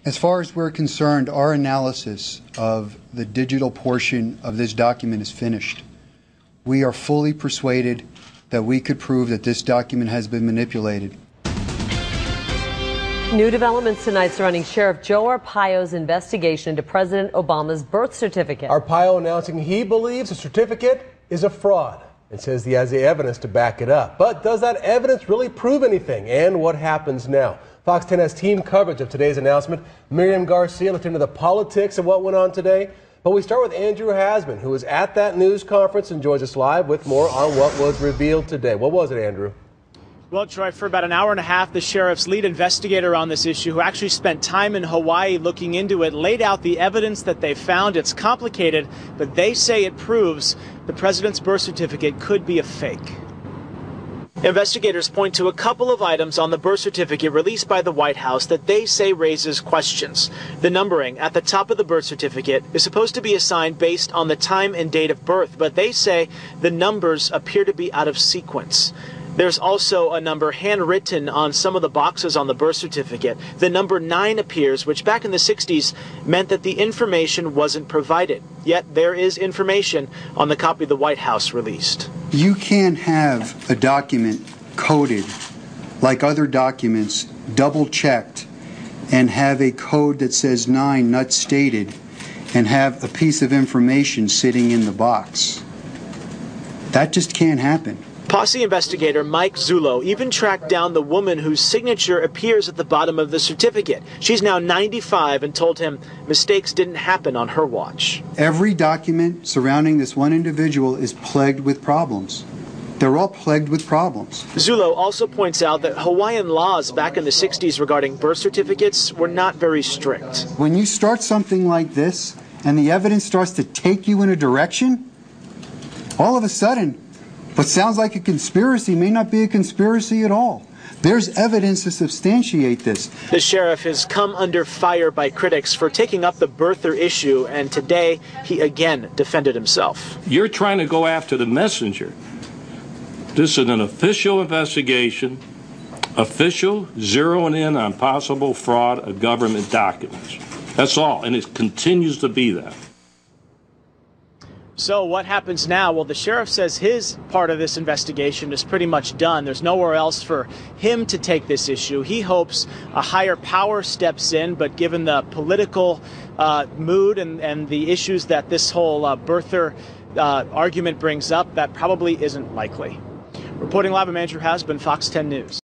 As far as we're concerned, our analysis of the digital portion of this document is finished. We are fully persuaded that we could prove that this document has been manipulated. New developments tonight surrounding Sheriff Joe Arpaio's investigation into President Obama's birth certificate. Arpaio announcing he believes the certificate is a fraud and says he has the evidence to back it up. But does that evidence really prove anything? And what happens now? Fox 10 has team coverage of today's announcement. Miriam Garcia looked into the politics of what went on today. But we start with Andrew Hasman, who was at that news conference and joins us live with more on what was revealed today. What was it, Andrew? Well, Troy, for about an hour and a half, the sheriff's lead investigator on this issue, who actually spent time in Hawaii looking into it, laid out the evidence that they found. It's complicated, but they say it proves the president's birth certificate could be a fake. Investigators point to a couple of items on the birth certificate released by the White House that they say raises questions. The numbering at the top of the birth certificate is supposed to be assigned based on the time and date of birth, but they say the numbers appear to be out of sequence. There's also a number handwritten on some of the boxes on the birth certificate. The number 9 appears, which back in the 60s meant that the information wasn't provided. Yet there is information on the copy the White House released. You can't have a document coded like other documents, double-checked, and have a code that says 9 not stated, and have a piece of information sitting in the box. That just can't happen. Posse investigator Mike Zullo even tracked down the woman whose signature appears at the bottom of the certificate. She's now 95 and told him mistakes didn't happen on her watch. Every document surrounding this one individual is plagued with problems. They're all plagued with problems. Zullo also points out that Hawaiian laws back in the 60s regarding birth certificates were not very strict. When you start something like this and the evidence starts to take you in a direction, all of a sudden, what sounds like a conspiracy may not be a conspiracy at all. There's evidence to substantiate this. The sheriff has come under fire by critics for taking up the birther issue, and today he again defended himself. You're trying to go after the messenger. This is an official investigation, official zeroing in on possible fraud of government documents. That's all, and it continues to be that. So what happens now? Well, the sheriff says his part of this investigation is pretty much done. There's nowhere else for him to take this issue. He hopes a higher power steps in, but given the political mood and the issues that this whole birther argument brings up, that probably isn't likely. Reporting live, I'm Andrew Hasman, Fox 10 News.